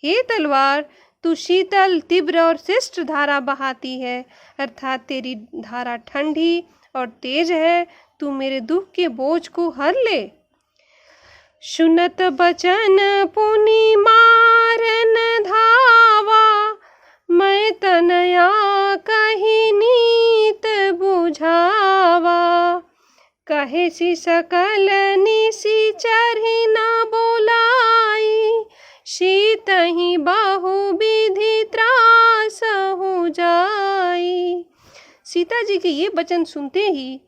[SPEAKER 1] हे तलवार, तू शीतल, तीव्र और शिष्ट धारा बहाती है, अर्थात तेरी धारा ठंडी और तेज है। तू मेरे दुख के बोझ को हर ले। सुनत बचन पुनि मारन धावा, मैं तनया कही नीत बुझावा। कहे सी सकल निशिचर ही न बोलाई, शीत ही बहु विधि त्रास हो जाई। सीता जी के ये वचन सुनते ही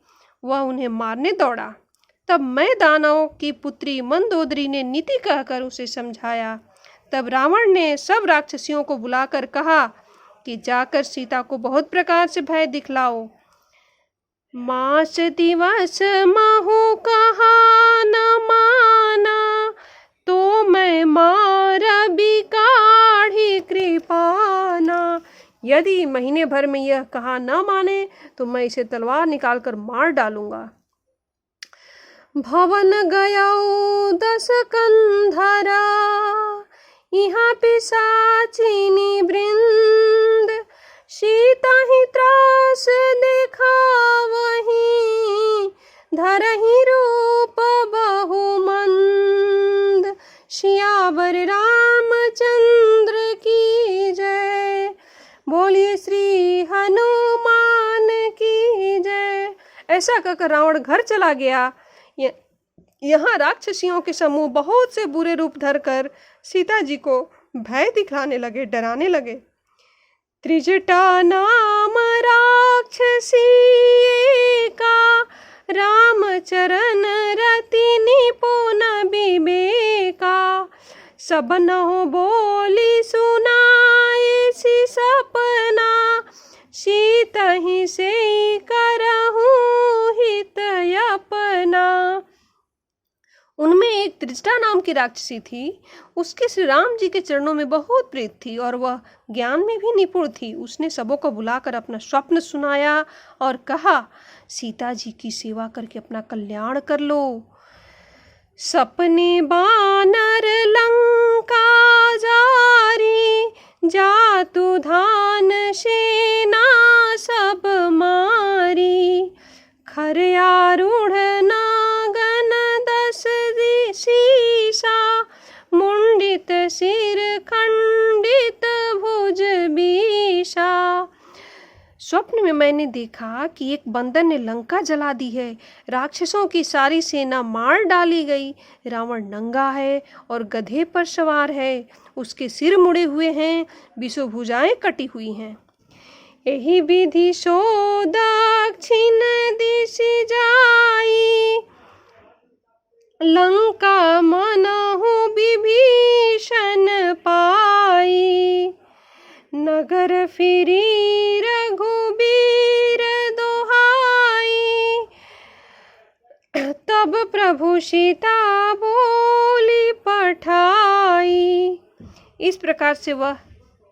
[SPEAKER 1] वह उन्हें मारने दौड़ा। तब मैं दानव की पुत्री मंदोदरी ने नीति कहकर उसे समझाया। तब रावण ने सब राक्षसियों को बुलाकर कहा कि जाकर सीता को बहुत प्रकार से भय दिखलाओ। मास दिवस महु कहा न माना, तो मैं मार बिकाढ़ी कृपाना। यदि महीने भर में यह कहा न माने तो मैं इसे तलवार निकालकर मार डालूंगा। भवन गयौ 10 कंधरा, यहाँ पिशाचिनी वृंद। सीता ही त्रास देखा वहीं, धरहि रूप बहुमंद। सियावर रामचंद्र की जय, बोलिए श्री हनुमान की जय। ऐसा कहकर रावण घर चला गया। यहाँ राक्षसियों के समूह बहुत से बुरे रूप धरकर सीता जी को भय दिखलाने लगे, डराने लगे। त्रिजटा नाम राक्षसी का, रामचरण रति निपुण विवेका। सब नहुँ बोली सुनाए सी सपना, सीतहि से करहूँ हित अपना। उनमें एक त्रिजटा नाम की राक्षसी थी। उसके श्री राम जी के चरणों में बहुत प्रीत थी और वह ज्ञान में भी निपुण थी। उसने सबों को बुलाकर अपना स्वप्न सुनाया और कहा, सीता जी की सेवा करके अपना कल्याण कर लो। सपने बानर लंका जारी, जातु धान सेना सब मारी। खर आरूढ़ नागन 10 शीशा, मुंडित सिर खंडित भुज बीसा। स्वप्न में मैंने देखा कि एक बंदर ने लंका जला दी है, राक्षसों की सारी सेना मार डाली गई। रावण नंगा है और गधे पर सवार है, उसके सिर मुड़े हुए हैं, 20 भुजाएं कटी हुई हैं। एहि विधि सो दक्षिण दिश जाई, लंका मनहु विभीषण पाई। नगर फिरी रघुबीर दोहाई, तब प्रभु सीता बोली पठाई। इस प्रकार से वह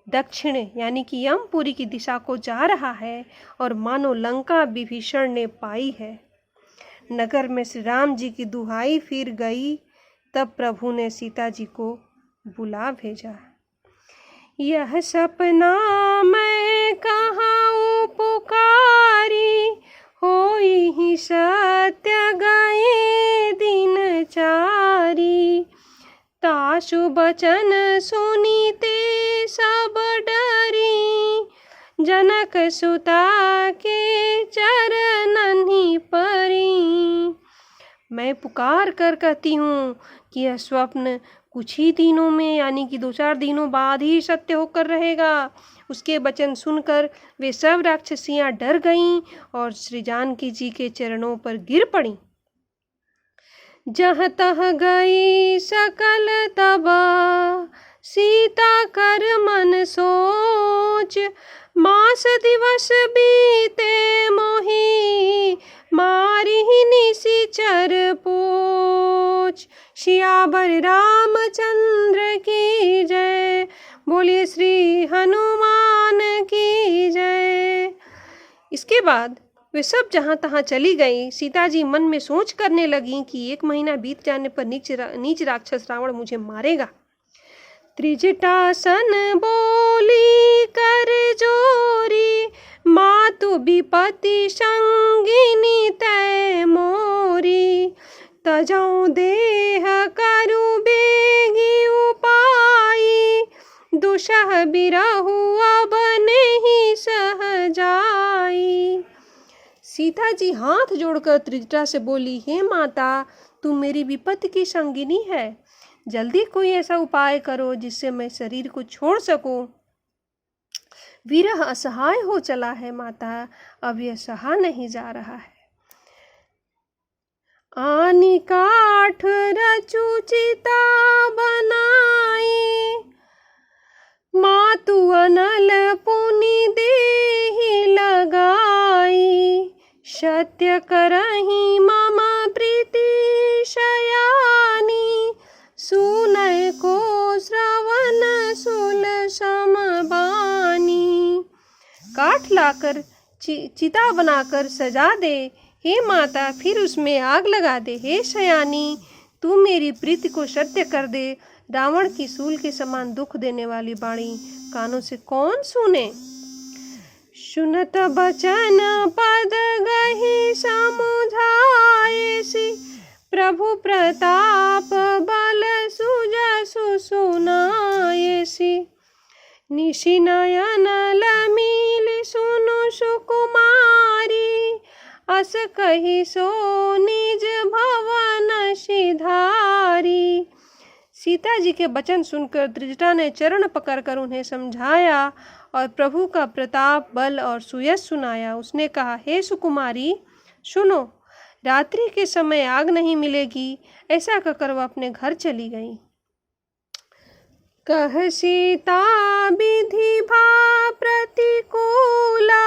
[SPEAKER 1] दक्षिण यानी कि यमपुरी की दिशा को जा रहा है और मानो लंका विभीषण ने पाई है। नगर में श्री राम जी की दुहाई फिर गई। तब प्रभु ने सीता जी को बुला भेजा। यह सपना मैं कहाँ पुकारी, होई ही सत्य गए दिन चारी। तासु बचन सुनीते सब डरी, जनक सुता के चरणनि परी। मैं पुकार कर कहती हूँ कि यह स्वप्न कुछ ही दिनों में यानी कि 2-4 दिनों बाद ही सत्य होकर रहेगा। उसके वचन सुनकर वे सब राक्षसियाँ डर गईं और श्री जानकी जी के चरणों पर गिर पड़ीं। जहाँ तह गई सकल तबा, सीता कर मन सोच। मास दिवस बीते मोही, मारी ही निशिचर पोच। सियावर रामचंद्र की जय, बोलिए श्री हनुमान की जय। इसके बाद वे सब जहाँ तहाँ चली गईं। सीता जी मन में सोच करने लगीं कि 1 महीना बीत जाने पर नीच राक्षस रावण मुझे मारेगा। त्रिजटासन बोली कर जोरी, मातु विपत्ति संगिनी तै मोरी। तजौ देह करु बेगी उपाई, दुसह बिरहु अब नहीं सह जाई। सीता जी हाथ जोड़कर त्रिजटा से बोली, हे माता, तुम मेरी विपत्ति की संगिनी है, जल्दी कोई ऐसा उपाय करो जिससे मैं शरीर को छोड़ सकूं। विरह असहाय हो चला है माता, अब यह सहा नहीं जा रहा है। आनी काठ रचु चिता बनाई, मातु अनल पुनि देहि लगाई। सत्य करहि मम प्रीति शयानी, सुनय को श्रवण सुल समबानी। काठ लाकर चिता बनाकर सजा दे, हे माता, फिर उसमें आग लगा दे। हे शयानी, तू मेरी प्रीति को सत्य कर दे। रावण की सूल के समान दुख देने वाली वाणी कानों से कौन सुने। सुनत बचन पद गहि समुझाएसी, प्रभु प्रताप बल सुजसु सुनाएसी। निशि नयन लमील सुनु सुकुमारी, अस कहि सो निज भवन सिधारी। सीता जी के वचन सुनकर त्रिजटा ने चरण पकड़कर उन्हें समझाया और प्रभु का प्रताप, बल और सुयश सुनाया। उसने कहा, हे सुकुमारी, सुनो, रात्रि के समय आग नहीं मिलेगी। ऐसा कहकर वह अपने घर चली गई। कह सीता विधि भा प्रतिकूला,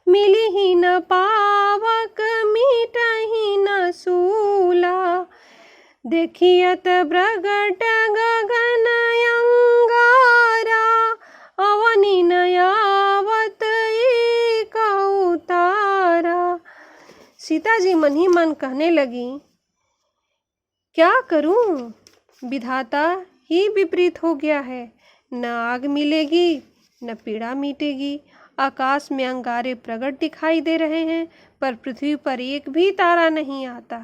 [SPEAKER 1] मिलहि न पावक मीटहि न सूला। देखियत प्रगट गगन अंगारा, अवनि न आवत एक उतारा। सीता जी मन ही मन कहने लगी, क्या करूं, विधाता ही विपरीत हो गया है। न आग मिलेगी न पीड़ा मिटेगी। आकाश में अंगारे प्रगट दिखाई दे रहे हैं, पर पृथ्वी पर एक भी तारा नहीं आता।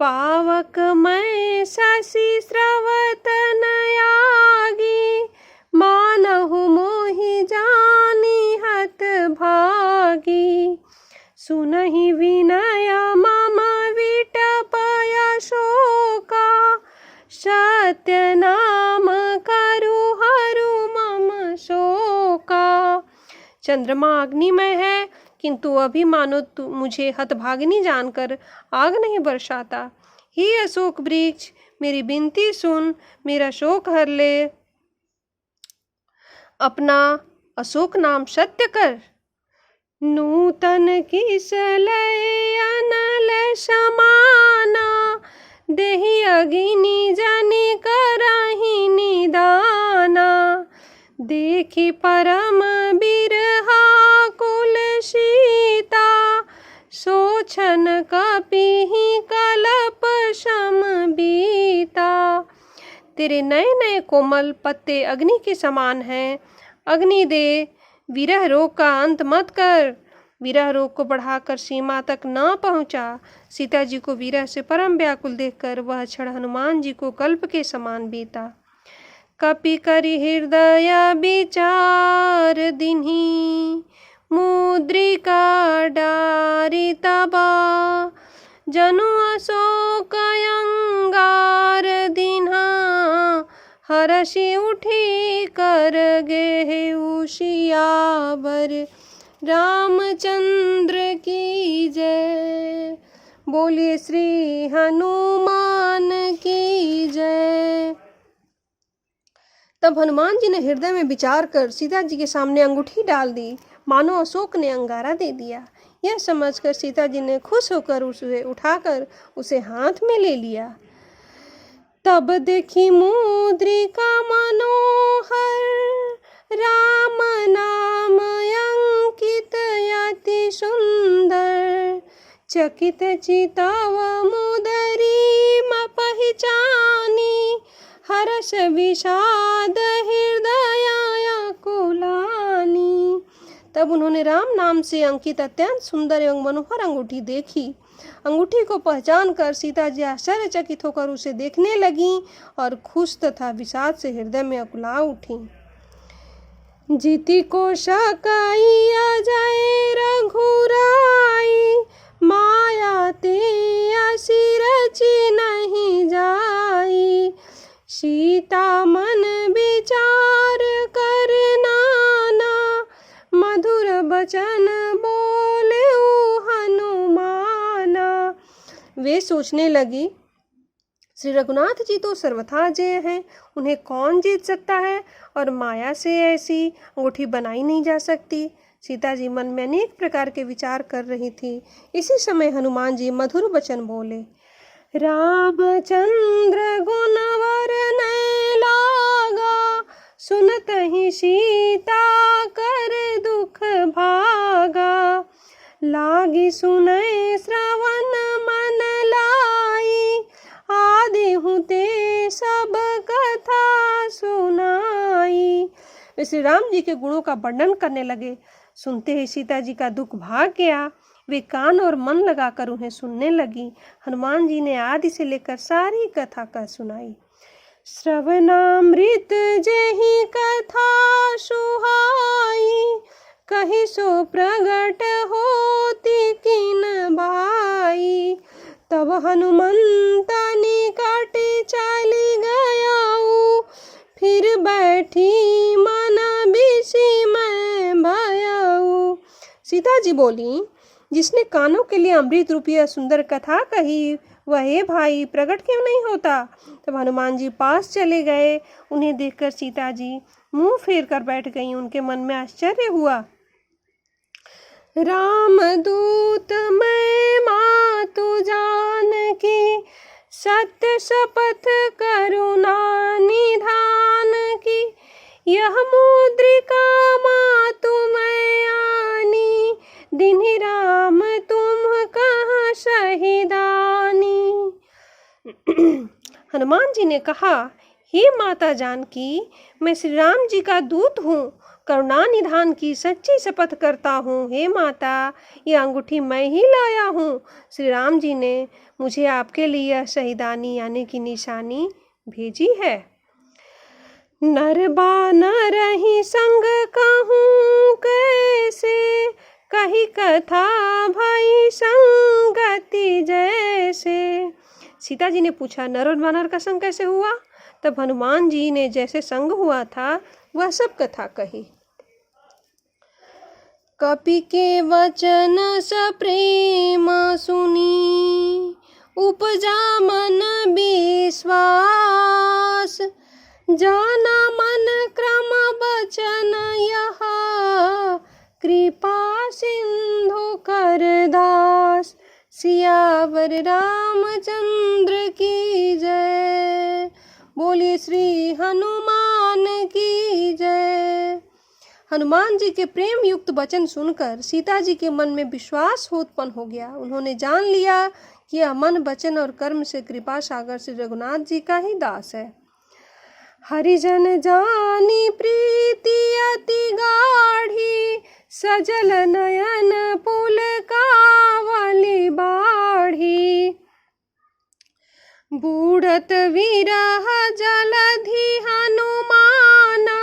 [SPEAKER 1] पावक मैं शशि स्रवत नयागी, मानहु मोहि जानी हत भागी। सुनहि विनय मम विटपय शोका, सत्य नाम करु हरु मम शोका। चंद्रमा अग्निमय है, किंतु अभी मानो मुझे हतभागिनी जानकर आग नहीं बरसाता। हे अशोक वृक्ष, मेरी विनती सुन, मेरा शोक हर ले, अपना अशोक नाम सत्य कर। नूतन किस लय अनल समाना, देहि अग्नि जनि करहि निदाना। देखि परम बिरहा कुल सीता, सोचन कपिहि कलप सम बीता। तेरे नए नए कोमल पत्ते अग्नि के समान हैं। अग्नि दे, विरह रोग का अंत मत कर। विरह रोग को बढ़ाकर सीमा तक न पहुंचा। सीता जी को विरह से परम व्याकुल देखकर वह क्षण हनुमान जी को कल्प के समान बीता। कपि करि हृदय विचार दिन्हि, मुद्रिका डारि तबा। जनु अशोक अंगार दिन्हा, हरषि उठी कर गेहु सियावर। रामचंद्र की जय। बोलिए श्री हनुमान की जय। तब हनुमान जी ने हृदय में विचार कर सीता जी के सामने अंगूठी डाल दी, मानो अशोक ने अंगारा दे दिया। यह समझकर सीता जी ने खुश होकर उसे उठाकर उसे हाथ में ले लिया। तब देखी मुद्रिका मनोहर, राम नाम अंकित अति सुंदर, चकित चिताव मुदरी म पहचानी, हर्ष विषाद हृदय कुलानी। तब उन्होंने राम नाम से अंकित अत्यंत सुंदर एवं मनोहर अंगूठी देखी। अंगूठी को पहचान कर सीता जी आश्चर्यचकित होकर उसे देखने लगी और खुश तथा विषाद से हृदय में अकुला उठी। जीति को सकई अजय रघुराई, माया ते असी रची नहीं जाई। सीता मन विचार कर नाना, मधुर बचन बोले हनुमाना। वे सोचने लगी, श्री रघुनाथ जी तो सर्वथा जय हैं, उन्हें कौन जीत सकता है, और माया से ऐसी अंगूठी बनाई नहीं जा सकती। सीता जी मन में अनेक प्रकार के विचार कर रही थी। इसी समय हनुमान जी मधुर वचन बोले, रामचंद्र गुणवर नय लागा, सुनत ही सीता कर दुख भागा। लागी सुनय श्रवण मन लाई, आदि हुते सब कथा सुनाई। वे श्री राम जी के गुणों का वर्णन करने लगे। सुनते ही सीता जी का दुख भाग गया। वे कान और मन लगाकर उन्हें सुनने लगी। हनुमान जी ने आदि से लेकर सारी कथा कह सुनाई। श्रवणामृत जेहि कथा सुहाई, कहि सो प्रगट होती किन भाई। तब हनुमंत निकट चली गयाऊ, फिर बैठी मन विषिमय भयाऊ। सीता जी बोली, जिसने कानों के लिए अमृत रूपी सुंदर कथा कही, वह हे भाई प्रकट क्यों नहीं होता। तब हनुमान जी पास चले गए। उन्हें देखकर सीता जी मुंह फेर कर बैठ गईं। उनके मन में आश्चर्य हुआ। राम दूत मैं मातु जानकी, सत्य शपथ करुणा निधान की। यह मुद्रिका मातु मैं आनी, दिन्हि राम तुम कहाँ शहीदानी। हनुमान जी ने कहा, हे माता जानकी, मैं श्री राम जी का दूत हूँ, करुणा निधान की सच्ची शपथ करता हूँ। हे माता, यह अंगूठी मैं ही लाया हूँ। श्री राम जी ने मुझे आपके लिए यह शहीदानी यानी कि निशानी भेजी है। नर बानर ही संग कहूँ कैसे, कही कथा भई संगति जैसे। सीता जी ने पूछा, नर और बानर का संग कैसे हुआ। तब हनुमान जी ने जैसे संग हुआ था वह सब कथा कही। कपि के वचन सप्रेम सुनी, उपजा मन विश्वास। जाना मन क्रम वचन यह, कृपा सिंधु कर दास। सियावर रामचंद्र की जय, बोलिए श्री हनुमान की जय। हनुमान जी के प्रेम युक्त वचन सुनकर सीता जी के मन में विश्वास उत्पन्न हो गया। उन्होंने जान लिया कि यह मन वचन और कर्म से कृपा सागर श्री रघुनाथ जी का ही दास है। हरिजन जानी प्रीति अति गाढ़ी, सजल नयन पुल कावली बाढ़ी। बूढ़त विरह जलधि हनुमाना,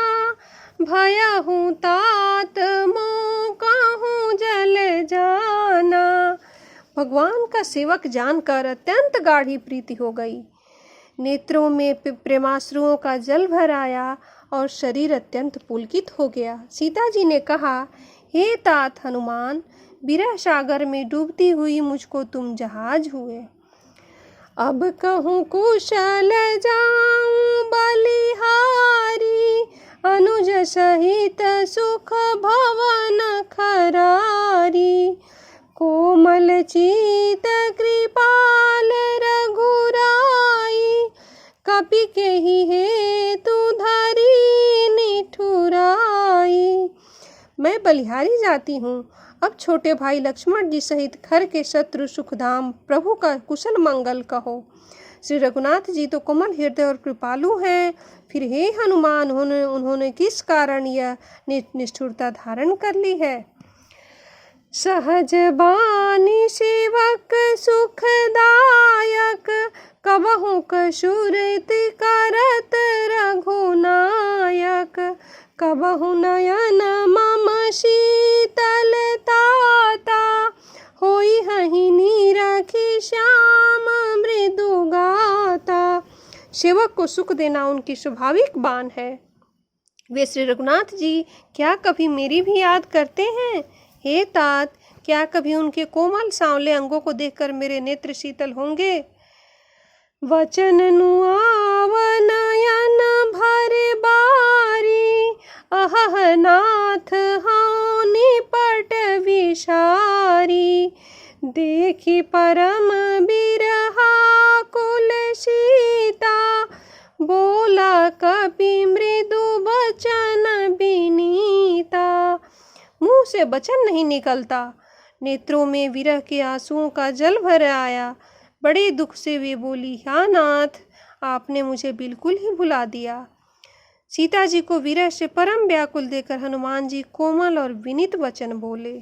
[SPEAKER 1] भयहु तात मोह कहूँ जल जाना। भगवान का सेवक जानकर अत्यंत गाढ़ी प्रीति हो गई। नेत्रों में प्रेमाश्रुओं का जल भर आया और शरीर अत्यंत पुलकित हो गया। सीता जी ने कहा, हे तात हनुमान, विरह सागर में डूबती हुई मुझको तुम जहाज हुए। अब कहूँ कुशल जाऊं बलिहारी, अनुज सहित सुख भवन खरारी। कोमल चीत कृपाल रघुराई, कपि के ही हेतु धरी निठुराई। मैं बलिहारी जाती हूँ। अब छोटे भाई लक्ष्मण जी सहित घर के शत्रु सुखधाम प्रभु का कुशल मंगल कहो। श्री रघुनाथ जी तो कोमल हृदय और कृपालु हैं, फिर हे हनुमान उन्होंने किस कारण यह निष्ठुरता धारण कर ली है। सहज बानी सेवक सुखदायक, कबहु कसूरति करत रघुनायक। कबहु नयन मम शीतलताता, होई हहि निरखी श्याम मृदु गाता। सेवक को सुख देना उनकी स्वाभाविक बान है। वे श्री रघुनाथ जी क्या कभी मेरी भी याद करते हैं? हे तात, क्या कभी उनके कोमल सांवले अंगों को देखकर मेरे नेत्र शीतल होंगे? वचन नुआव नयन भरे बारी, अहह नाथ हऊँ निपट विषारी। देखी परम बिरहा कुल सीता, बोला कपि मृदु बचन बिनीता। मुंह से वचन नहीं निकलता, नेत्रों में विरह के आंसुओं का जल भर आया। बड़े दुख से वे बोली, हाँ नाथ, आपने मुझे बिल्कुल ही भुला दिया। सीता जी को विरह से परम व्याकुल देखकर हनुमान जी कोमल और विनीत वचन बोले।